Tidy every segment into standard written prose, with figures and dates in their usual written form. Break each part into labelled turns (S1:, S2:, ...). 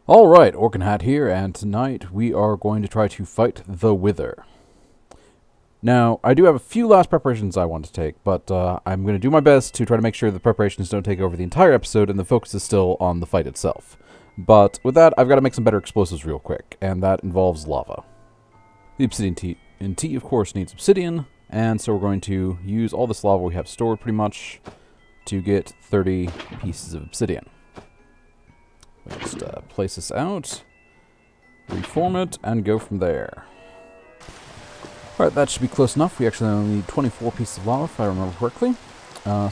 S1: Alright, Orc and Hat here, and tonight we are going to try to fight the Wither. Now, I do have a few last preparations I want to take, but I'm going to do my best to try to make sure the preparations don't take over the entire episode and the focus is still on the fight itself. But with that, I've got to make some better explosives real quick, and that involves lava. The obsidian TNT, of course, needs obsidian, and so we're going to use all this lava we have stored pretty much to get 30 pieces of obsidian. We'll just place this out, reform it, and go from there. Alright, that should be close enough. We actually only need 24 pieces of lava, if I remember correctly. Or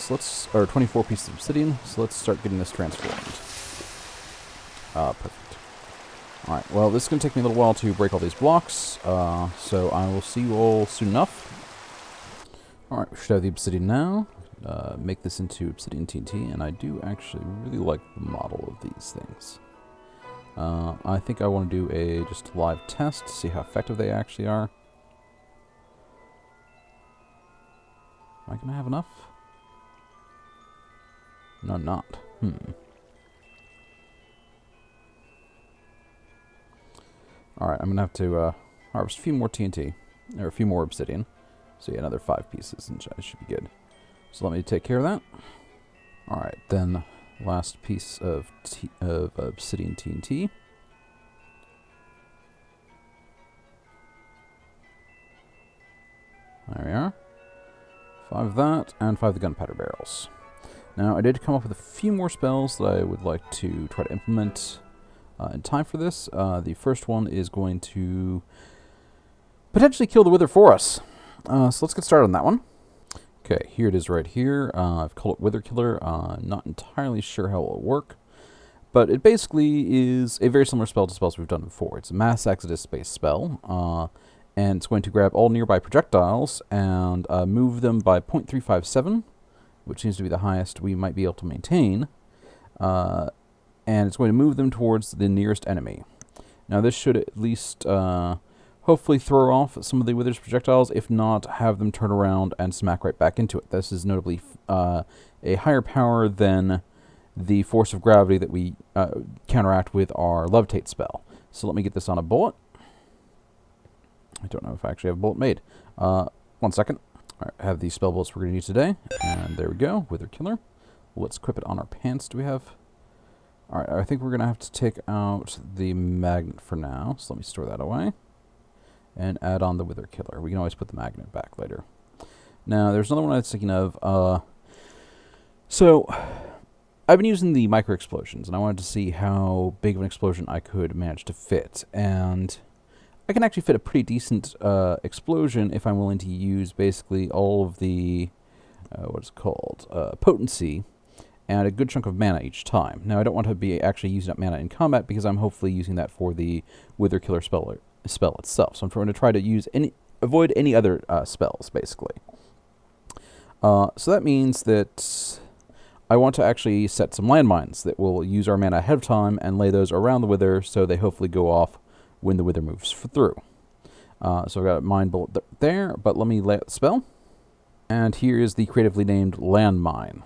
S1: 24 pieces of obsidian, so let's start getting this transformed. Perfect. Alright, well, this is going to take me a little while to break all these blocks, so I will see you all soon enough. Alright, we should have the obsidian now. Make this into obsidian TNT, and I do actually really like the model of these things. I think I want to do a just live test to see how effective they actually are. Am I going to have enough? No, I'm not. Alright, I'm going to have to harvest a few more TNT, or a few more obsidian. So yeah, another 5 pieces, and that should be good. So let me take care of that. Alright, then last piece of obsidian TNT. There we are. 5 of that, and 5 of the gunpowder barrels. Now, I did come up with a few more spells that I would like to try to implement in time for this. The first one is going to potentially kill the Wither for us. So let's get started on that one. Okay, here it is right here. I've called it Wither Killer. Not entirely sure how it will work, but it basically is a very similar spell to spells we've done before. It's a mass exodus-based spell, and it's going to grab all nearby projectiles and move them by 0.357, which seems to be the highest we might be able to maintain, and it's going to move them towards the nearest enemy. Now, this should at least hopefully throw off some of the Wither's projectiles, if not have them turn around and smack right back into it. This is notably a higher power than the force of gravity that we counteract with our levitate spell. So let me get this on a bullet. I don't know if I actually have a bullet made. 1 second. All right, I have these spell bullets we're going to use today. And there we go, Wither Killer. Let's equip it on our pants. Do we have... Alright, I think we're going to have to take out the magnet for now. So let me store that away. And add on the Wither Killer. We can always put the magnet back later. Now, there's another one I was thinking of. So, I've been using the micro explosions, and I wanted to see how big of an explosion I could manage to fit. And I can actually fit a pretty decent explosion if I'm willing to use basically all of the, what is it called, potency, and a good chunk of mana each time. Now, I don't want to be actually using up mana in combat, because I'm hopefully using that for the Wither Killer spell itself. So I'm going to try to avoid any other spells, basically. So that means that I want to actually set some landmines that will use our mana ahead of time and lay those around the Wither, so they hopefully go off when the Wither moves through. So I've got a mine bullet there, but let me lay out the spell. And here is the creatively named landmine.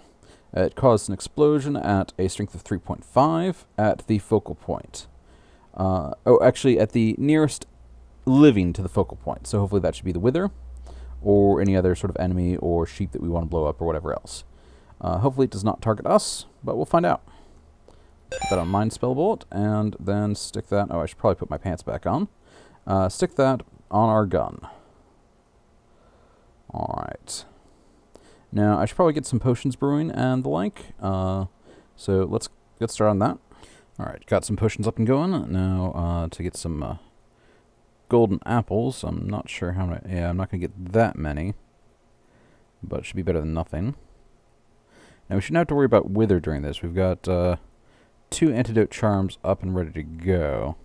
S1: It caused an explosion at a strength of 3.5 at the focal point. Actually, at the nearest living to the focal point. So hopefully that should be the Wither, or any other sort of enemy or sheep that we want to blow up, or whatever else. Hopefully it does not target us, but we'll find out. Put that on Mind Spell Bullet, and then stick that... Oh, I should probably put my pants back on. Stick that on our gun. Alright. Now, I should probably get some potions brewing and the like. So let's get started on that. Alright, got some potions up and going. Now, to get some golden apples. I'm not sure how many... Yeah, I'm not going to get that many. But it should be better than nothing. Now, we shouldn't have to worry about Wither during this. We've got 2 antidote charms up and ready to go.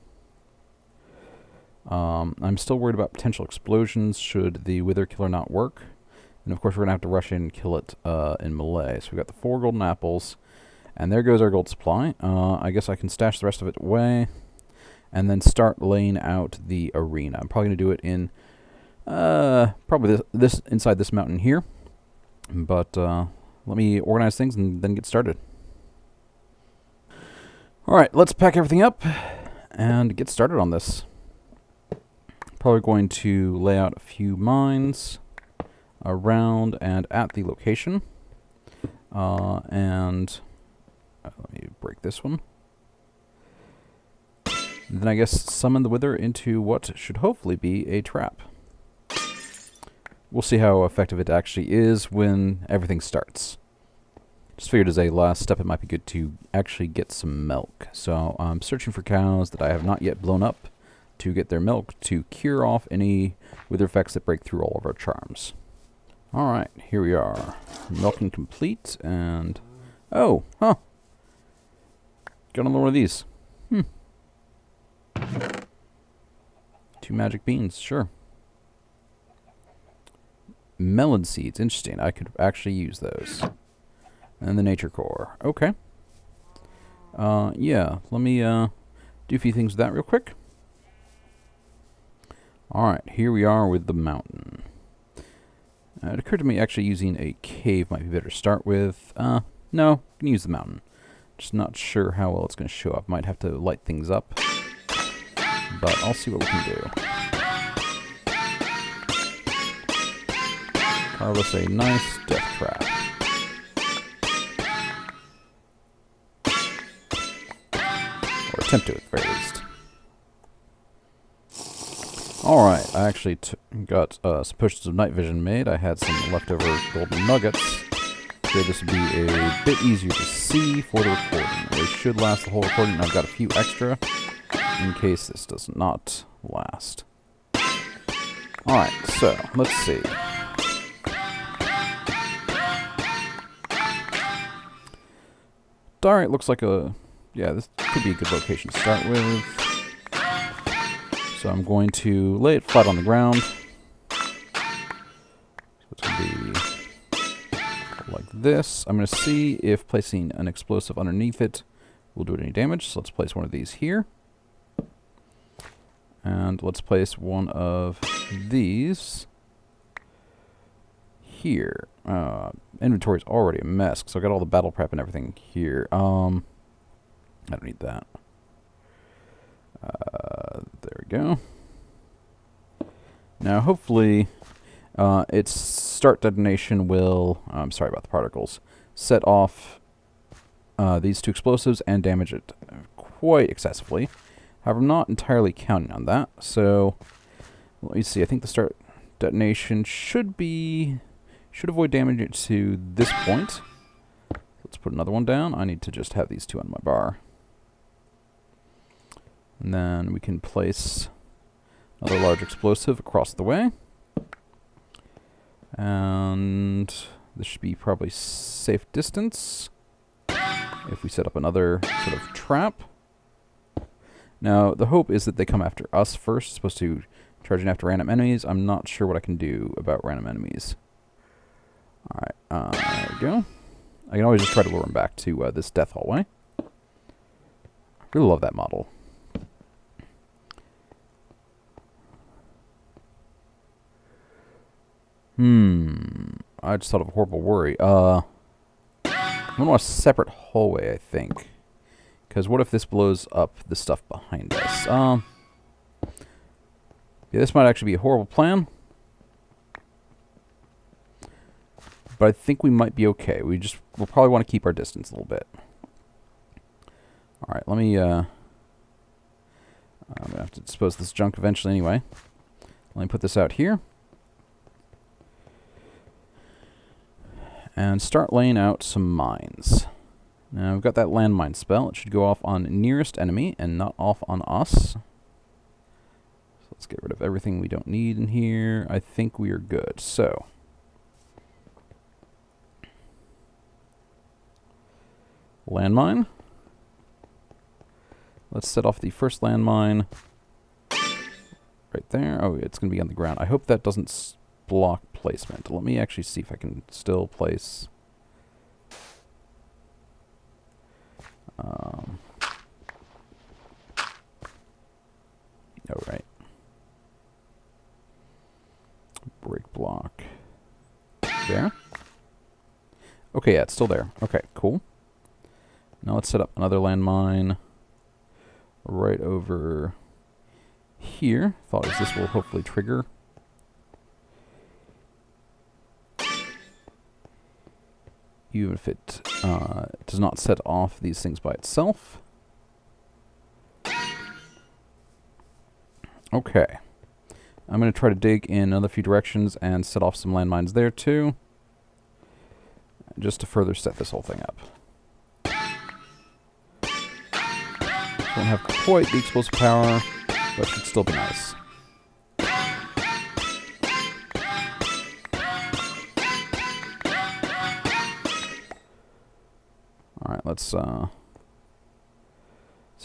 S1: I'm still worried about potential explosions should the Wither Killer not work. And, of course, we're going to have to rush in and kill it in melee. So we've got the 4 golden apples. And there goes our gold supply. I guess I can stash the rest of it away, and then start laying out the arena. I'm probably going to do it in probably this inside this mountain here. But let me organize things and then get started. Alright, let's pack everything up and get started on this. Probably going to lay out a few mines around and at the location. Let me break this one. And then I guess summon the Wither into what should hopefully be a trap. We'll see how effective it actually is when everything starts. Just figured as a last step it might be good to actually get some milk. So I'm searching for cows that I have not yet blown up to get their milk to cure off any Wither effects that break through all of our charms. Alright, here we are. Milking complete and... oh, huh. Got another one of these. 2 magic beans, sure. Melon seeds, interesting. I could actually use those. And the nature core. Okay. Yeah, let me do a few things with that real quick. Alright, here we are with the mountain. It occurred to me actually using a cave might be better to start with. No, I can use the mountain. Just not sure how well it's going to show up. Might have to light things up. But I'll see what we can do. Carve us a nice death trap. Or attempt to, at the very least. Alright, I actually got some potions of night vision made. I had some leftover golden nuggets. So this would be a bit easier to see for the recording. They should last the whole recording, and I've got a few extra in case this does not last. Alright, so, let's see. Alright, looks like a... yeah, this could be a good location to start with. So I'm going to lay it flat on the ground. So it's going to be like this. I'm going to see if placing an explosive underneath it will do it any damage. So let's place one of these here. And let's place one of these here. Inventory's already a mess, so I got all the battle prep and everything here. I don't need that. There we go. Now, hopefully, its start detonation will, I'm sorry about the particles, set off these 2 explosives and damage it quite excessively. However, I'm not entirely counting on that, so let me see. I think the start detonation should avoid damage it to this point. Let's put another one down. I need to just have these 2 on my bar. And then we can place another large explosive across the way. And this should be probably safe distance if we set up another sort of trap. Now, the hope is that they come after us first, as opposed to charging after random enemies. I'm not sure what I can do about random enemies. Alright, there we go. I can always just try to lure them back to this death hallway. I really love that model. I just thought of a horrible worry. I'm gonna want a separate hallway, I think. Because what if this blows up the stuff behind us? Yeah, this might actually be a horrible plan. But I think we might be okay. We'll probably want to keep our distance a little bit. Alright, let me, I'm gonna have to dispose of this junk eventually anyway. Let me put this out here. And start laying out some mines. Now, we've got that landmine spell. It should go off on nearest enemy and not off on us. So let's get rid of everything we don't need in here. I think we are good. So, landmine. Let's set off the first landmine right there. Oh, it's going to be on the ground. I hope that doesn't block placement. Let me actually see if I can still place... Alright. Break block. There. Okay, yeah, it's still there. Okay, cool. Now let's set up another landmine right over here. Thought as this will hopefully trigger. Even if it does not set off these things by itself. Okay. I'm going to try to dig in another few directions and set off some landmines there too. Just to further set this whole thing up. Won't have quite the explosive power, but should still be nice. Alright, let's set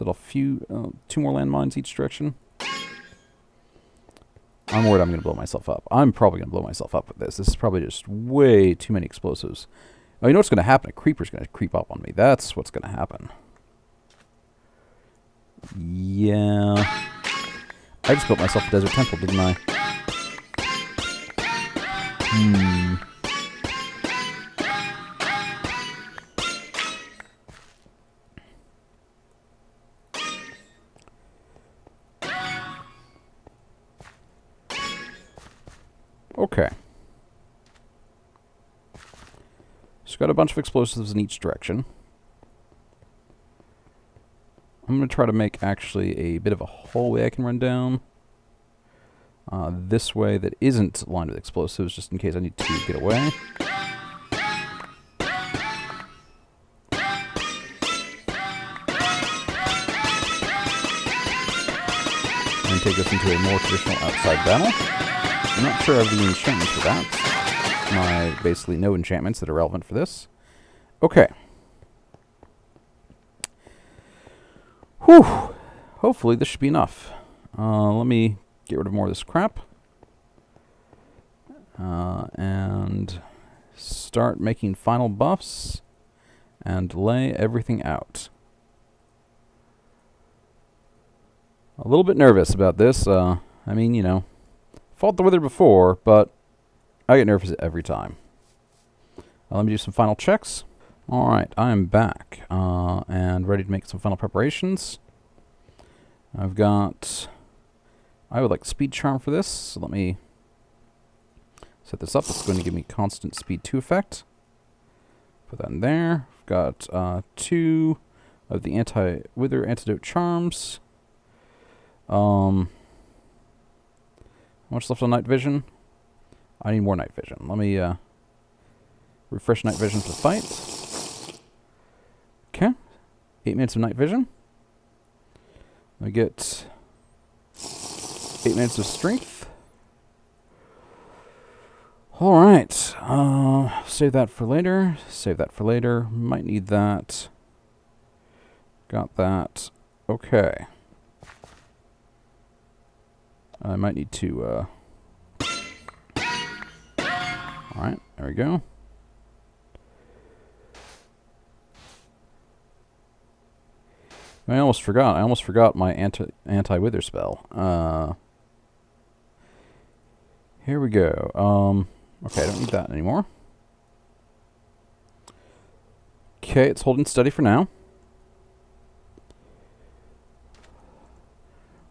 S1: off two more landmines each direction. I'm worried I'm going to blow myself up. I'm probably going to blow myself up with this. This is probably just way too many explosives. Oh, you know what's going to happen? A creeper's going to creep up on me. That's what's going to happen. Yeah. I just built myself a desert temple, didn't I? Okay. So got a bunch of explosives in each direction. I'm going to try to make actually a bit of a hallway I can run down. This way that isn't lined with explosives, just in case I need to get away. And take us into a more traditional outside battle. I'm not sure I have the enchantments for that. Basically no enchantments that are relevant for this. Okay. Whew. Hopefully this should be enough. Let me get rid of more of this crap. And start making final buffs. And lay everything out. A little bit nervous about this. I mean, you know, fought the Wither before, but I get nervous every time. Let me do some final checks. Alright, I am back and ready to make some final preparations. I would like speed charm for this, so let me set this up. It's going to give me constant speed 2 effect. Put that in there. I've got 2 of the anti-wither antidote charms. How much left on night vision? I need more night vision. Let me refresh night vision for the fight. Okay. 8 minutes of night vision. I get 8 minutes of strength. Alright. Save that for later. Save that for later. Might need that. Got that. Okay. I might need to, Alright, there we go. I almost forgot my anti-wither spell. Here we go. Okay, I don't need that anymore. Okay, it's holding steady for now.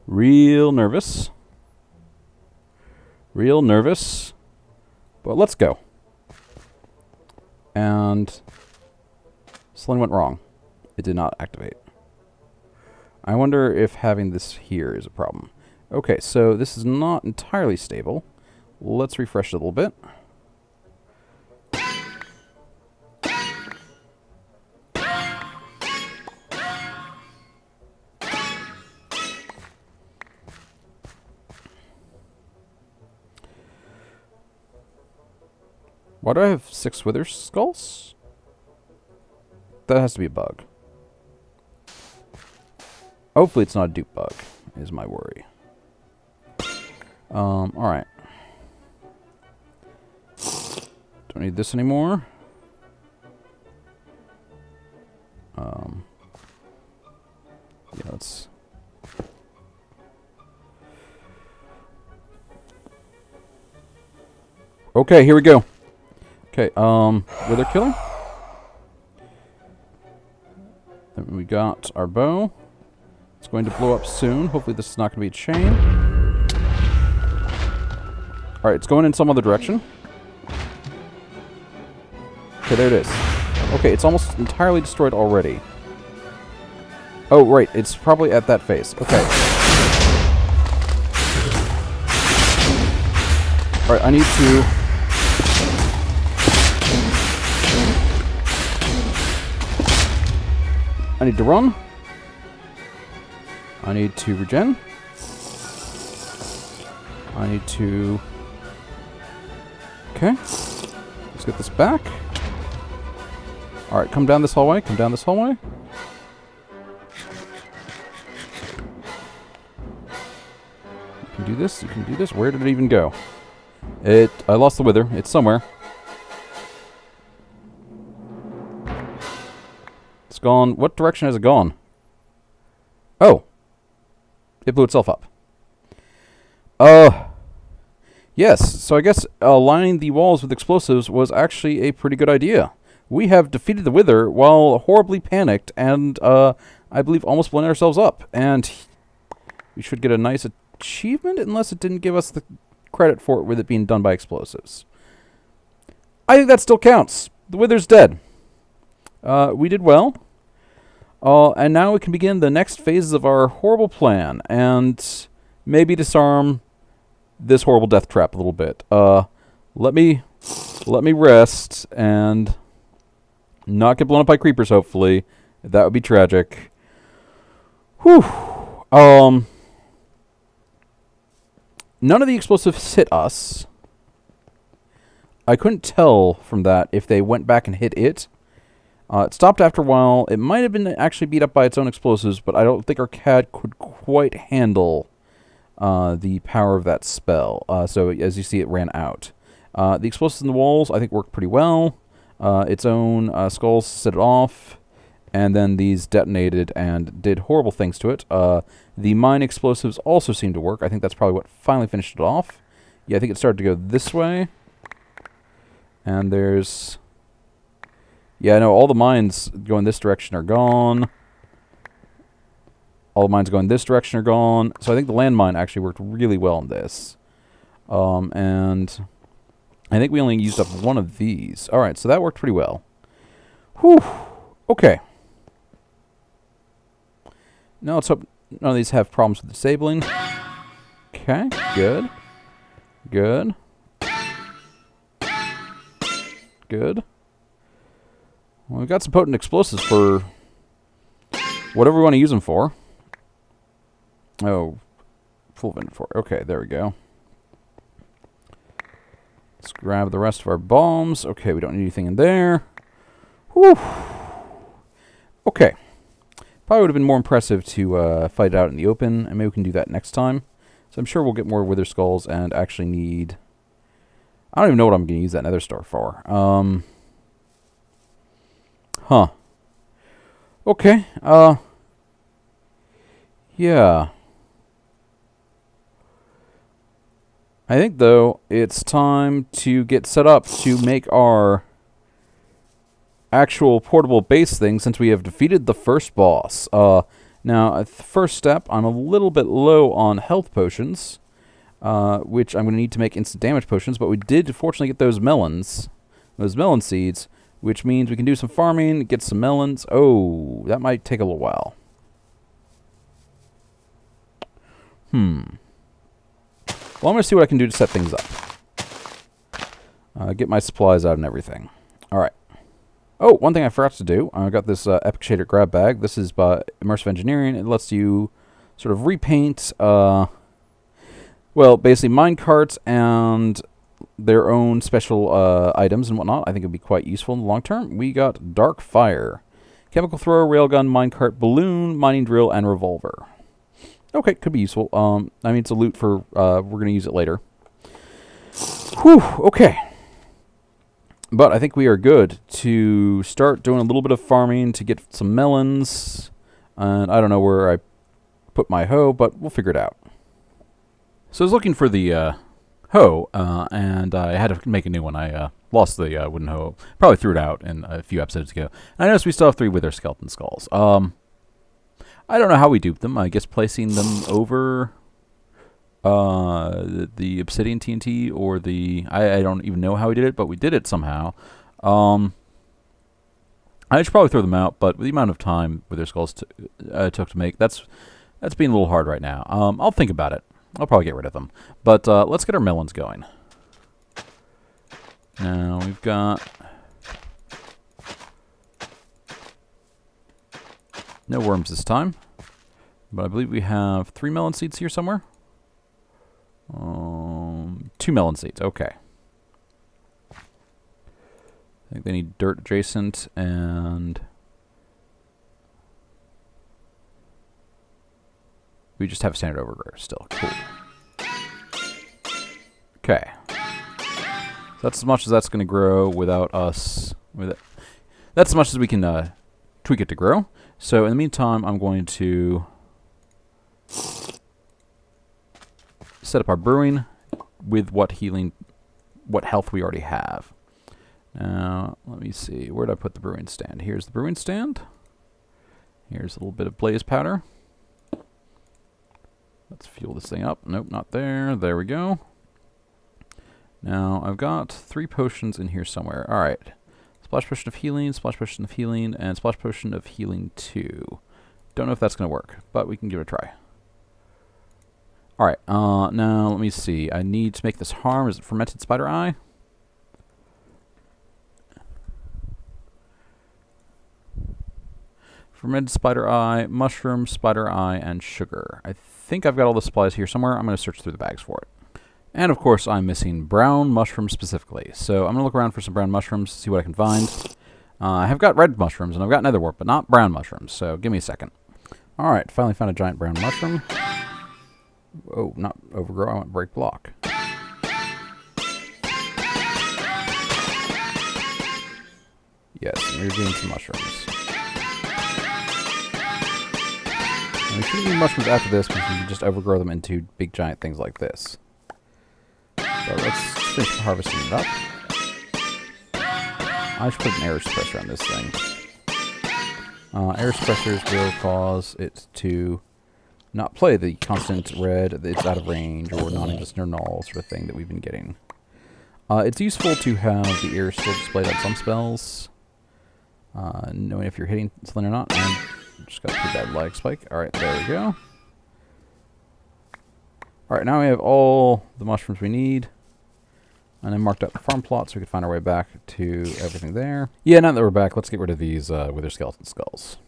S1: Real nervous. Real nervous. But let's go. And something went wrong. It did not activate. I wonder if having this here is a problem. Okay, so this is not entirely stable. Let's refresh it a little bit. Why do I have 6 wither skulls? That has to be a bug. Hopefully it's not a dupe bug, is my worry. Alright. Don't need this anymore. Yeah, let's... Okay, here we go. Okay, wither killer. Then we got our bow. It's going to blow up soon. Hopefully this is not going to be a chain. Alright, it's going in some other direction. Okay, there it is. Okay, it's almost entirely destroyed already. Oh, right, it's probably at that phase. Okay. Alright, I need to... I need to run. I need to regen. I need to... Okay. Let's get this back. Alright, come down this hallway. Come down this hallway. You can do this. You can do this. Where did it even go? I lost the wither. It's somewhere. It's gone. What direction has it gone? Oh. It blew itself up. Yes. So I guess lining the walls with explosives was actually a pretty good idea. We have defeated the wither while horribly panicked and, I believe, almost blown ourselves up. And we should get a nice achievement unless it didn't give us the credit for it with it being done by explosives. I think that still counts. The wither's dead. We did well. And now we can begin the next phases of our horrible plan and maybe disarm this horrible death trap a little bit. Let me rest and not get blown up by creepers, hopefully. That would be tragic. Whew. None of the explosives hit us. I couldn't tell from that if they went back and hit it. It stopped after a while. It might have been actually beat up by its own explosives, but I don't think our CAD could quite handle the power of that spell. So as you see, it ran out. The explosives in the walls, I think, worked pretty well. Its own skulls set it off, and then these detonated and did horrible things to it. The mine explosives also seemed to work. I think that's probably what finally finished it off. Yeah, I think it started to go this way. And there's... Yeah, no, all the mines going this direction are gone. All the mines going this direction are gone. So I think the landmine actually worked really well in this. And I think we only used up one of these. Alright, so that worked pretty well. Whew. Okay. Now let's hope none of these have problems with disabling. Okay, good. Good. Good. Well, we've got some potent explosives for whatever we want to use them for. Oh, full of inventory. Okay, there we go. Let's grab the rest of our bombs. Okay, we don't need anything in there. Whew. Okay. Probably would have been more impressive to fight it out in the open, and maybe we can do that next time. So I'm sure we'll get more wither skulls and actually need... I don't even know what I'm going to use that nether star for. Huh. Okay, yeah. I think, though, it's time to get set up to make our actual portable base thing since we have defeated the first boss. Now, at the first step, I'm a little bit low on health potions, which I'm going to need to make instant damage potions, but we did fortunately get those melon seeds, which means we can do some farming, get some melons. Oh, that might take a little while. Well, I'm going to see what I can do to set things up. Get my supplies out and everything. Alright. Oh, one thing I forgot to do. I got this Epic Shader grab bag. This is by Immersive Engineering. It lets you sort of repaint, well, basically minecarts and their own special items and whatnot. I think it would be quite useful in the long term. We got Dark Fire, Chemical Thrower, Railgun, Minecart, Balloon, Mining Drill, and Revolver. Okay, could be useful. I mean, it's a loot for, we're going to use it later. Whew, okay. But I think we are good to start doing a little bit of farming to get some melons. And I don't know where I put my hoe, but we'll figure it out. So I was looking for the hoe, and I had to make a new one. I lost the wooden hoe. Probably threw it out in a few episodes ago. And I noticed we still have 3 wither skeleton skulls. I don't know how we duped them. I guess placing them over the obsidian TNT or the... I don't even know how we did it, but we did it somehow. I should probably throw them out, but with the amount of time with their skulls took to make, that's being a little hard right now. I'll think about it. I'll probably get rid of them. But let's get our melons going. Now, we've got... no worms this time. But I believe we have 3 melon seeds here somewhere. 2 melon seeds, okay. I think they need dirt adjacent, and we just have standard overgrow still. Cool. Okay. So that's as much as that's going to grow without us. That's as much as we can tweak it to grow. So in the meantime, I'm going to set up our brewing with what health we already have. Now, let me see. Where did I put the brewing stand? Here's the brewing stand. Here's a little bit of blaze powder. Let's fuel this thing up. Nope, not there. There we go. Now, I've got 3 potions in here somewhere. All right. Splash potion of healing, splash potion of healing, and splash potion of healing 2. Don't know if that's going to work, but we can give it a try. All right. Now, let me see. I need to make this harm. Is it fermented spider eye? Fermented spider eye, mushroom, spider eye, and sugar. I think I've got all the supplies here somewhere. I'm going to search through the bags for it. And of course, I'm missing brown mushrooms specifically. So I'm going to look around for some brown mushrooms, see what I can find. I have got red mushrooms, and I've got nether wart, but not brown mushrooms. So give me a second. All right, finally found a giant brown mushroom. Oh, not overgrow. I want break block. Yes, you're getting some mushrooms. We shouldn't need mushrooms after this because we can just overgrow them into big giant things like this. So let's finish harvesting it up. I should put an air suppressor on this thing. Air suppressors will cause it to not play the constant red, it's out of range, or non-existent or null sort of thing that we've been getting. It's useful to have the air still displayed on some spells, knowing if you're hitting something or not. And just got a pretty bad lag spike. Alright, there we go. Alright, now we have all the mushrooms we need. And I marked out the farm plot so we could find our way back to everything there. Yeah, now that we're back, let's get rid of these wither skeleton skulls.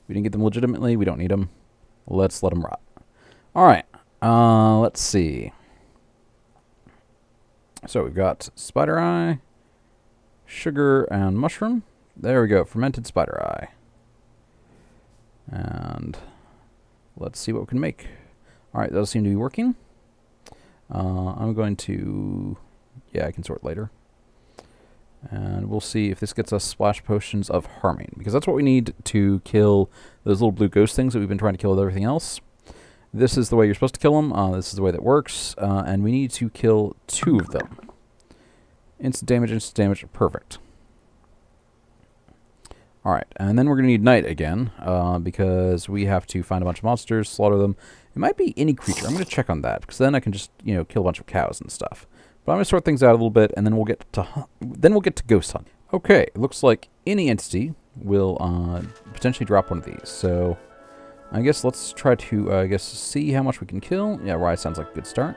S1: We didn't get them legitimately. We don't need them. Let's let them rot. Alright, let's see. So we've got spider eye, sugar, and mushroom. There we go, fermented spider eye. And let's see what we can make. Alright, those seem to be working. I'm going to... yeah, I can sort later. And we'll see if this gets us splash potions of harming, because that's what we need to kill those little blue ghost things that we've been trying to kill with everything else. This is the way you're supposed to kill them. This is the way that works. And we need to kill 2 of them. Instant damage, perfect. Alright, and then we're going to need night again, because we have to find a bunch of monsters, slaughter them. It might be any creature. I'm going to check on that, because then I can just, you know, kill a bunch of cows and stuff. But I'm going to sort things out a little bit, and then we'll get to ghost hunt. Okay, it looks like any entity will potentially drop one of these. So I guess let's try to, see how much we can kill. Yeah, Rye sounds like a good start.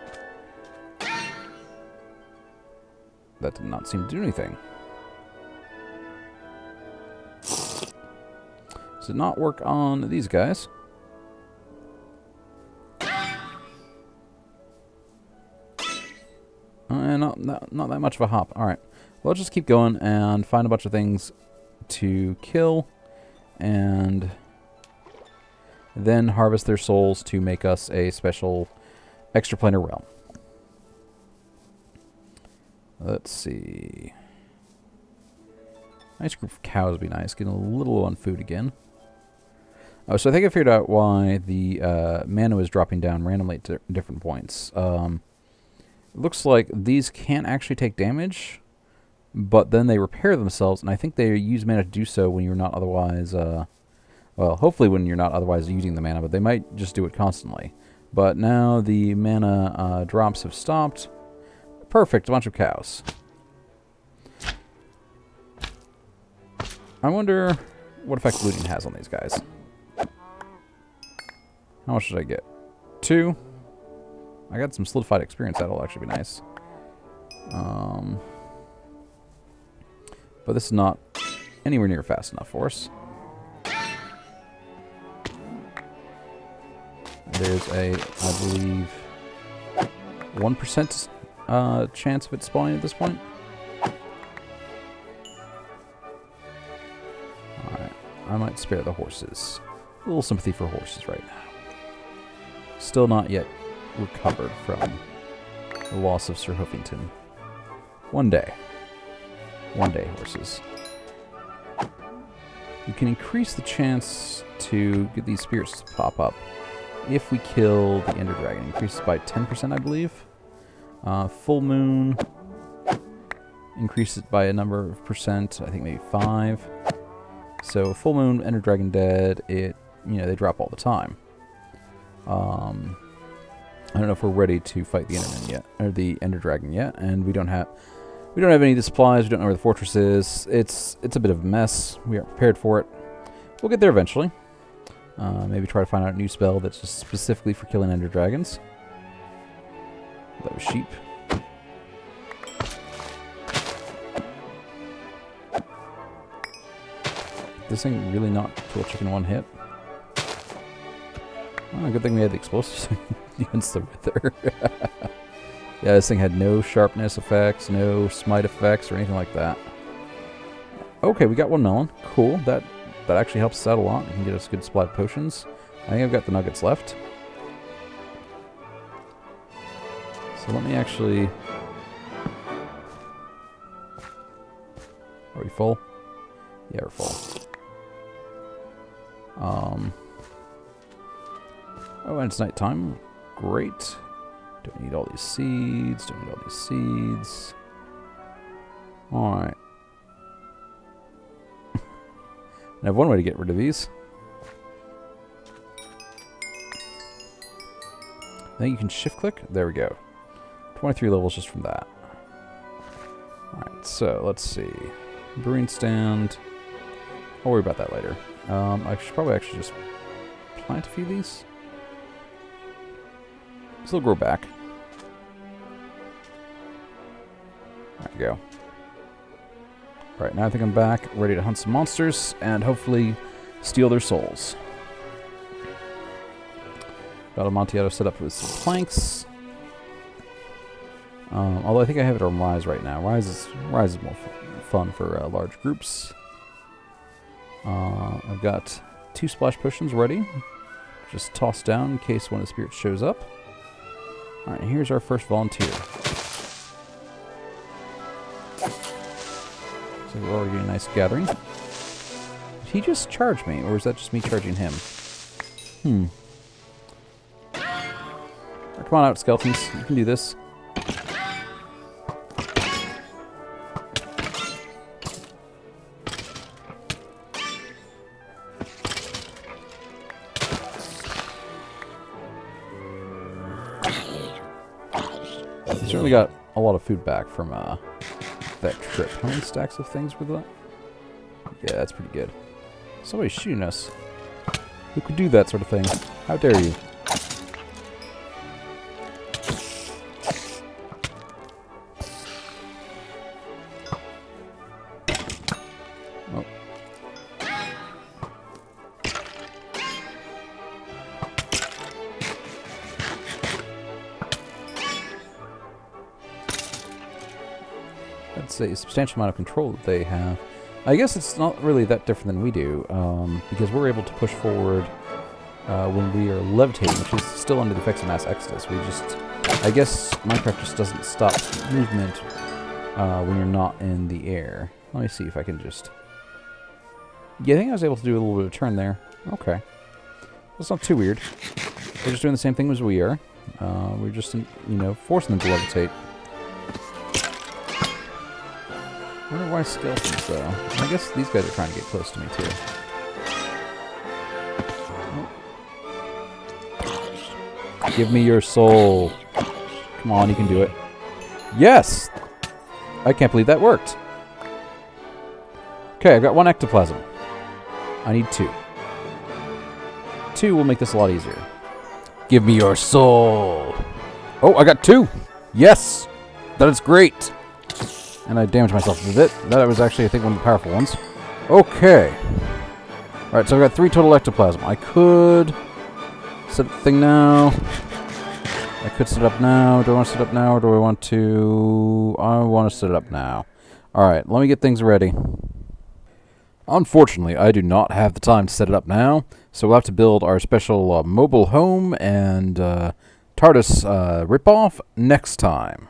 S1: That did not seem to do anything. Does it not work on these guys? Not that much of a hop. Alright. Well, let's just keep going and find a bunch of things to kill. And then harvest their souls to make us a special extraplanar realm. Let's see. Nice group of cows would be nice. Getting a little low on food again. Oh, so I think I figured out why the mana is dropping down randomly at different points. It looks like these can't actually take damage, but then they repair themselves, and I think they use mana to do so when you're not otherwise Well, hopefully when you're not otherwise using the mana, but they might just do it constantly. But now the mana drops have stopped. Perfect, a bunch of cows. I wonder what effect looting has on these guys. How much did I get? 2. I got some solidified experience. That'll actually be nice. But this is not anywhere near fast enough for us. There's a, I believe, 1% chance of it spawning at this point. Alright, I might spare the horses. A little sympathy for horses right now. Still not yet recovered from the loss of Sir Hoofington. One day. One day, horses. You can increase the chance to get these spirits to pop up if we kill the Ender Dragon. Increases by 10%, I believe. Full Moon increases by a number of percent. I think maybe 5. So Full Moon, Ender Dragon dead. They drop all the time. I don't know if we're ready to fight the Enderman yet, or the Ender Dragon yet, and we don't have any of the supplies. We don't know where the fortress is. It's a bit of a mess. We aren't prepared for it. We'll get there eventually. Maybe try to find out a new spell that's just specifically for killing Ender Dragons. That was sheep. This thing really not kill chicken in one hit. Oh, good thing we had the explosives against the Wither. Yeah, this thing had no sharpness effects, no smite effects, or anything like that. Okay, we got 1 melon. Cool. That actually helps us out a lot. It can get us a good supply of potions. I think I've got the nuggets left. So let me actually... Are we full? Yeah, we're full. Oh, and it's nighttime. Great. Don't need all these seeds. Don't need all these seeds. Alright. I have one way to get rid of these. I think you can shift click. There we go. 23 levels just from that. Alright, so let's see. Brewing stand. I'll worry about that later. I should probably actually just plant a few of these. These will grow back. There we go. Alright, now I think I'm back, ready to hunt some monsters, and hopefully steal their souls. Got Amontillado set up with some planks. Although I think I have it on Rise right now. Rise is more fun for large groups. I've got 2 splash potions ready. Just toss down in case one of the spirits shows up. Alright, here's our first volunteer. So we're already getting a nice gathering. Did he just charge me, or is that just me charging him? Right, come on out, skeletons. You can do this. Certainly got a lot of food back from that trip. How many stacks of things were that? Yeah, that's pretty good. Somebody's shooting us. Who could do that sort of thing? How dare you? Oh. That's a substantial amount of control that they have. I guess it's not really that different than we do, because we're able to push forward when we are levitating, which is still under the effects of mass exodus. I guess Minecraft just doesn't stop movement when you're not in the air. Let me see if I can just... Yeah, I think I was able to do a little bit of turn there. Okay. That's not too weird. They're just doing the same thing as we are. We're just, forcing them to levitate. I wonder why skeletons, though. I guess these guys are trying to get close to me, too. Give me your soul. Come on, you can do it. Yes! I can't believe that worked. Okay, I've got 1 ectoplasm. I need 2. 2 will make this a lot easier. Give me your soul. Oh, I got 2. Yes! That is great. And I damaged myself a bit. That was actually, I think, one of the powerful ones. Okay. Alright, so I've got 3 total ectoplasm. I could set up the thing now. I could set it up now. Do I want to set it up now, or do I want to... I want to set it up now. Alright, let me get things ready. Unfortunately, I do not have the time to set it up now, so we'll have to build our special mobile home and TARDIS ripoff next time.